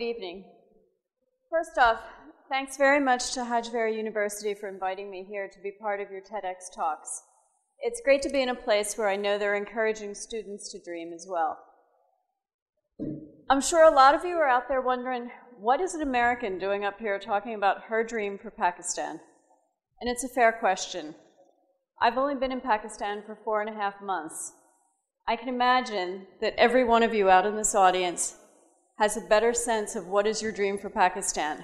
evening. First off, thanks very much to Hajvery University for inviting me here to be part of your TEDx talks. It's great to be in a place where I know they're encouraging students to dream as well. I'm sure a lot of you are out there wondering, what is an American doing up here talking about her dream for Pakistan? And it's a fair question. I've only been in Pakistan for 4.5 months. I can imagine that every one of you out in this audience has a better sense of what is your dream for Pakistan.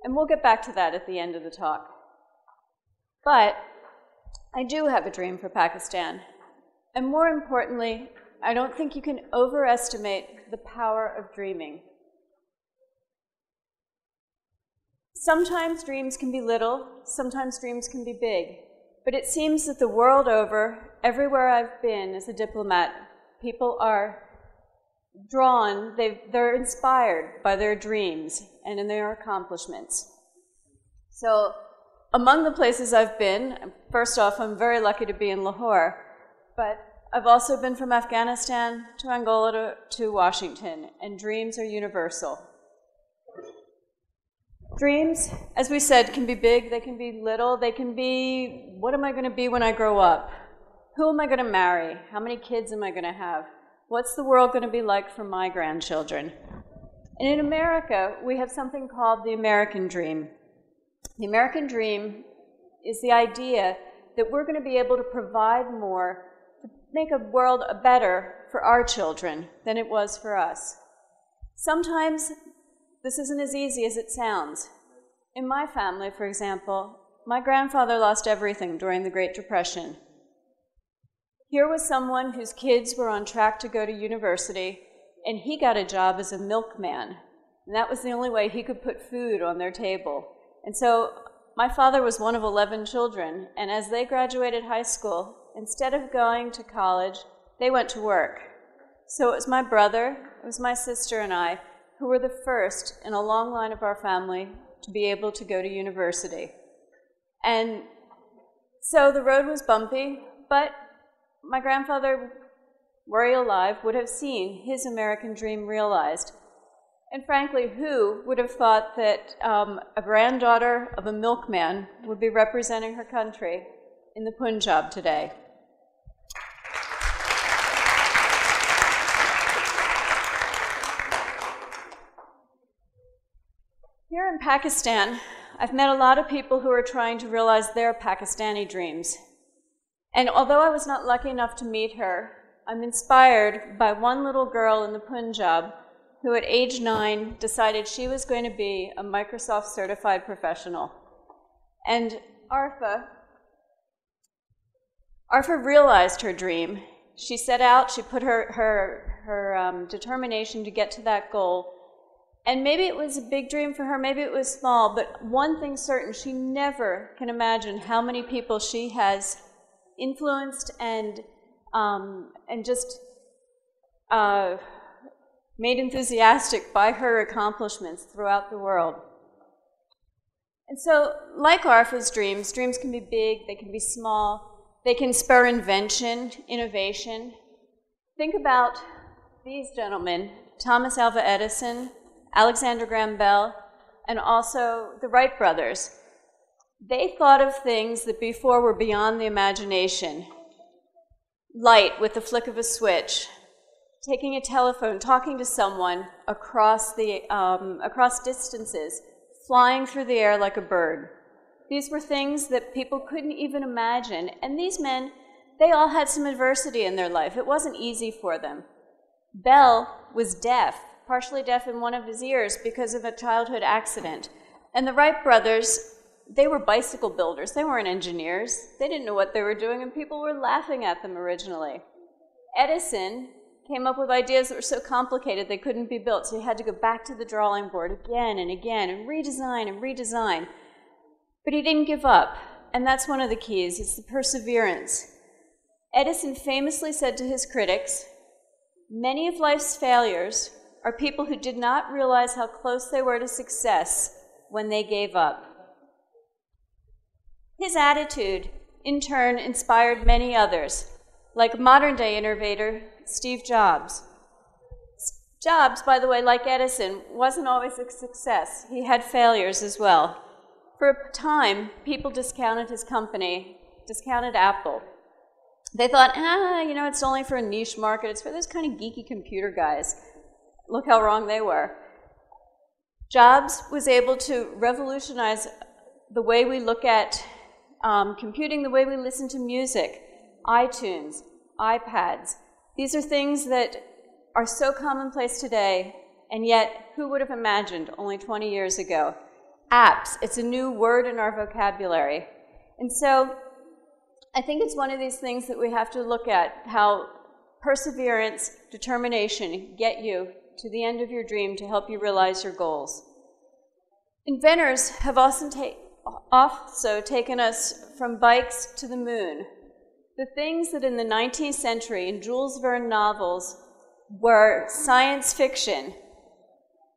And we'll get back to that at the end of the talk. But I do have a dream for Pakistan. And more importantly, I don't think you can overestimate the power of dreaming. Sometimes dreams can be little, sometimes dreams can be big. But it seems that the world over, everywhere I've been as a diplomat, people are drawn, they're inspired by their dreams and in their accomplishments. So among the places I've been, first off, I'm very lucky to be in Lahore, but I've also been from Afghanistan to Angola to Washington, and dreams are universal. Dreams, as we said, can be big, they can be little, they can be, what am I going to be when I grow up? Who am I going to marry? How many kids am I going to have? What's the world going to be like for my grandchildren? And in America, we have something called the American Dream. The American Dream is the idea that we're going to be able to provide more, to make a world better for our children than it was for us. Sometimes this isn't as easy as it sounds. In my family, for example, my grandfather lost everything during the Great Depression. Here was someone whose kids were on track to go to university, and he got a job as a milkman. And that was the only way he could put food on their table. And so my father was one of 11 children, and as they graduated high school, instead of going to college, they went to work. So it was my brother, it was my sister and I, who were the first in a long line of our family to be able to go to university. And so the road was bumpy, but my grandfather, were he alive, would have seen his American dream realized. And frankly, who would have thought that a granddaughter of a milkman would be representing her country in the Punjab today? Here in Pakistan, I've met a lot of people who are trying to realize their Pakistani dreams. And although I was not lucky enough to meet her, I'm inspired by one little girl in the Punjab who at age 9 decided she was going to be a Microsoft certified professional. And Arfa realized her dream. She set out, she put her determination to get to that goal. And maybe it was a big dream for her, maybe it was small, but one thing's certain, she never can imagine how many people she has influenced and just made enthusiastic by her accomplishments throughout the world. And so, like Arfa's dreams, dreams can be big, they can be small, they can spur invention, innovation. Think about these gentlemen, Thomas Alva Edison, Alexander Graham Bell, and also the Wright brothers. They thought of things that before were beyond the imagination. Light with the flick of a switch, taking a telephone, talking to someone across distances, flying through the air like a bird. These were things that people couldn't even imagine. And these men, they all had some adversity in their life. It wasn't easy for them. Bell was deaf, partially deaf in one of his ears because of a childhood accident. And the Wright brothers, they were bicycle builders. They weren't engineers. They didn't know what they were doing, and people were laughing at them originally. Edison came up with ideas that were so complicated they couldn't be built, so he had to go back to the drawing board again and again and redesign. But he didn't give up, and that's one of the keys. It's the perseverance. Edison famously said to his critics, "Many of life's failures are people who did not realize how close they were to success when they gave up." His attitude, in turn, inspired many others, like modern-day innovator Steve Jobs. Jobs, by the way, like Edison, wasn't always a success. He had failures as well. For a time, people discounted his company, discounted Apple. They thought, it's only for a niche market. It's for those kind of geeky computer guys. Look how wrong they were. Jobs was able to revolutionize the way we look at computing, the way we listen to music, iTunes, iPads. These are things that are so commonplace today, and yet who would have imagined only 20 years ago? Apps, it's a new word in our vocabulary. And so I think it's one of these things that we have to look at, how perseverance, determination get you to the end of your dream to help you realize your goals. Inventors have also taken us from bikes to the moon. The things that in the 19th century in Jules Verne novels were science fiction,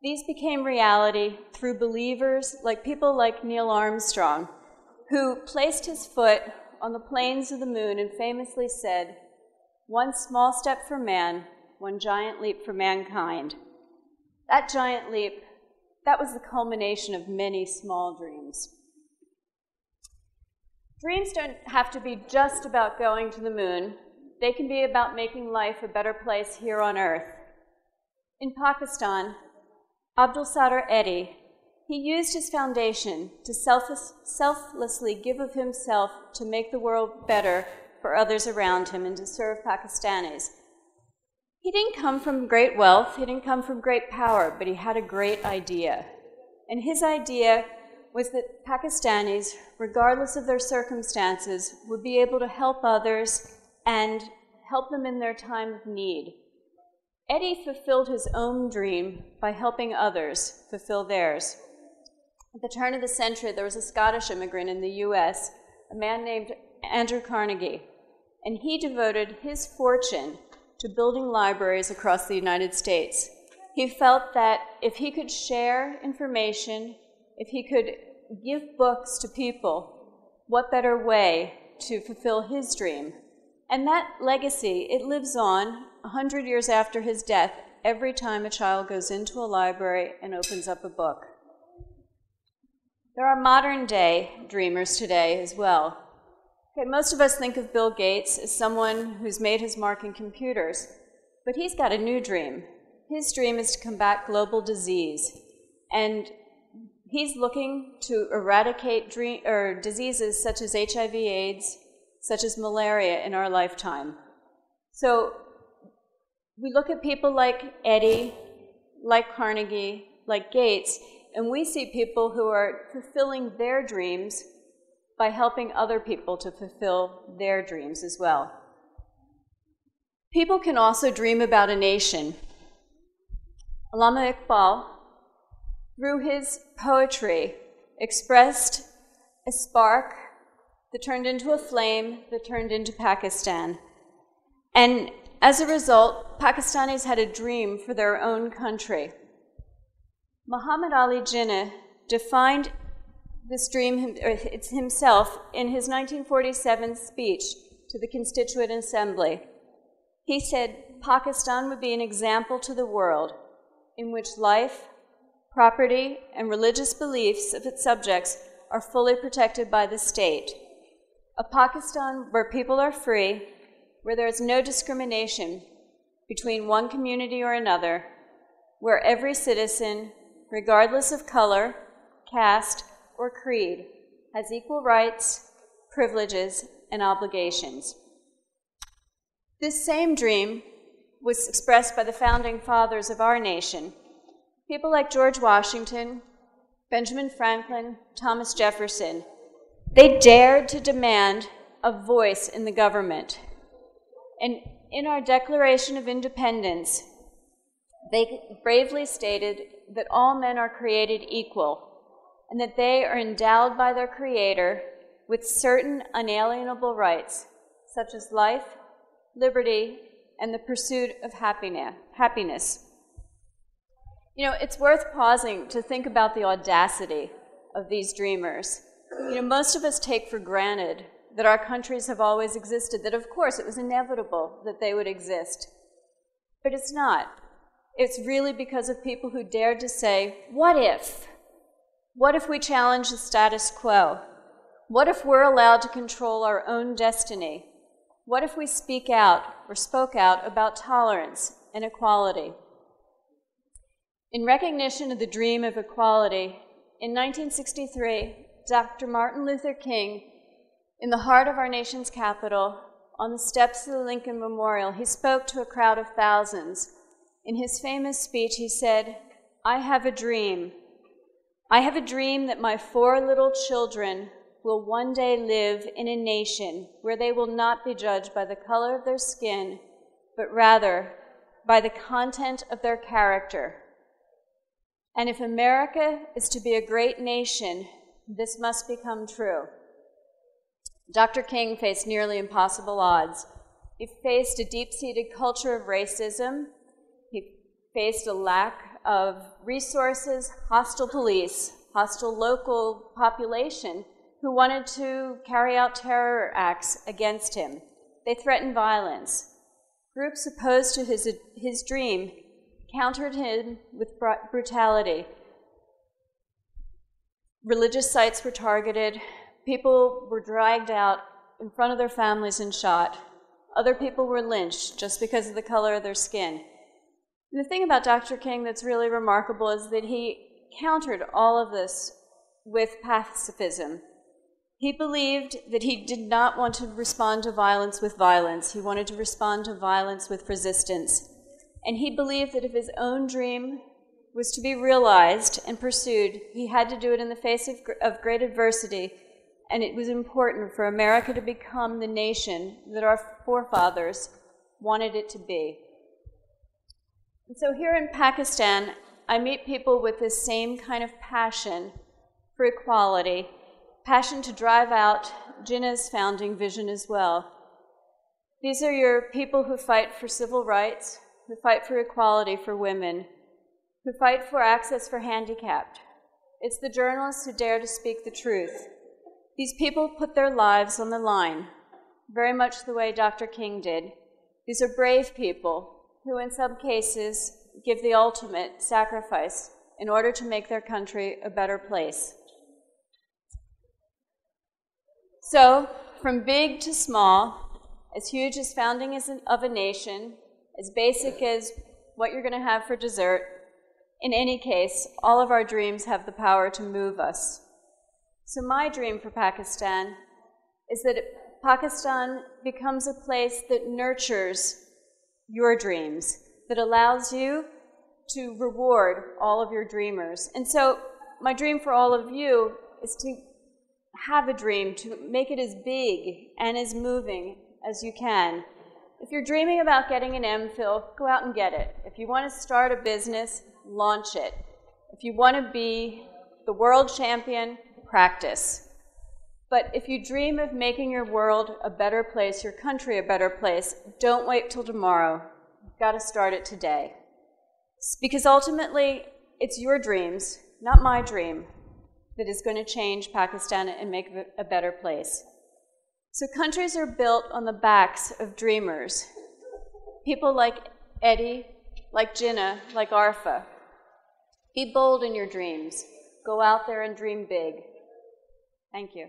these became reality through believers like people like Neil Armstrong, who placed his foot on the plains of the moon and famously said, "One small step for man, one giant leap for mankind." That giant leap, that was the culmination of many small dreams. Dreams don't have to be just about going to the moon. They can be about making life a better place here on Earth. In Pakistan, Abdul Sadr Eddy, he used his foundation to selflessly give of himself to make the world better for others around him and to serve Pakistanis. He didn't come from great wealth, he didn't come from great power, but he had a great idea. And his idea was that Pakistanis, regardless of their circumstances, would be able to help others and help them in their time of need. Eddy fulfilled his own dream by helping others fulfill theirs. At the turn of the century, there was a Scottish immigrant in the US, a man named Andrew Carnegie, and he devoted his fortune to building libraries across the United States. He felt that if he could share information, if he could give books to people, what better way to fulfill his dream? And that legacy, it lives on 100 years after his death, every time a child goes into a library and opens up a book. There are modern day dreamers today as well. Okay, most of us think of Bill Gates as someone who's made his mark in computers, but he's got a new dream. His dream is to combat global disease, and he's looking to eradicate diseases such as HIV/AIDS, such as malaria in our lifetime. So we look at people like Eddy, like Carnegie, like Gates, and we see people who are fulfilling their dreams by helping other people to fulfill their dreams as well. People can also dream about a nation. Allama Iqbal, through his poetry, expressed a spark that turned into a flame that turned into Pakistan. And as a result, Pakistanis had a dream for their own country. Muhammad Ali Jinnah defined this dream himself in his 1947 speech to the Constituent Assembly. He said, "Pakistan would be an example to the world in which life, property, and religious beliefs of its subjects are fully protected by the state. A Pakistan where people are free, where there is no discrimination between one community or another, where every citizen, regardless of color, caste, or creed, has equal rights, privileges, and obligations." This same dream was expressed by the founding fathers of our nation, people like George Washington, Benjamin Franklin, Thomas Jefferson. They dared to demand a voice in the government. And in our Declaration of Independence, they bravely stated that all men are created equal and that they are endowed by their Creator with certain unalienable rights, such as life, liberty, and the pursuit of happiness. You know, it's worth pausing to think about the audacity of these dreamers. You know, most of us take for granted that our countries have always existed, that of course it was inevitable that they would exist. But it's not. it's really because of people who dared to say, what if? What if we challenge the status quo? What if we're allowed to control our own destiny? What if we speak out or spoke out about tolerance and equality? In recognition of the dream of equality, in 1963, Dr. Martin Luther King, in the heart of our nation's capital, on the steps of the Lincoln Memorial, he spoke to a crowd of thousands. In his famous speech, he said, "I have a dream. I have a dream that my 4 little children will one day live in a nation where they will not be judged by the color of their skin, but rather by the content of their character. And if America is to be a great nation, this must become true." Dr. King faced nearly impossible odds. He faced a deep-seated culture of racism. He faced a lack of resources, hostile police, hostile local population who wanted to carry out terror acts against him. They threatened violence. Groups opposed to his dream countered him with brutality. Religious sites were targeted. People were dragged out in front of their families and shot. Other people were lynched just because of the color of their skin. And the thing about Dr. King that's really remarkable is that he countered all of this with pacifism. He believed that he did not want to respond to violence with violence. He wanted to respond to violence with resistance. And he believed that if his own dream was to be realized and pursued, he had to do it in the face of great adversity, and it was important for America to become the nation that our forefathers wanted it to be. And so here in Pakistan, I meet people with this same kind of passion for equality, passion to drive out Jinnah's founding vision as well. These are your people who fight for civil rights, who fight for equality for women, who fight for access for handicapped. It's the journalists who dare to speak the truth. These people put their lives on the line, very much the way Dr. King did. These are brave people who, in some cases, give the ultimate sacrifice in order to make their country a better place. So, from big to small, as huge as founding of a nation, as basic as what you're going to have for dessert, in any case, all of our dreams have the power to move us. So my dream for Pakistan is that Pakistan becomes a place that nurtures your dreams, that allows you to reward all of your dreamers. And so my dream for all of you is to have a dream, to make it as big and as moving as you can. If you're dreaming about getting an MPhil, go out and get it. If you want to start a business, launch it. If you want to be the world champion, practice. But if you dream of making your world a better place, your country a better place, don't wait till tomorrow. You've got to start it today. Because ultimately, it's your dreams, not my dream, that is going to change Pakistan and make it a better place. So countries are built on the backs of dreamers. People like Eddie, like Jinnah, like Arfa. Be bold in your dreams. Go out there and dream big. Thank you.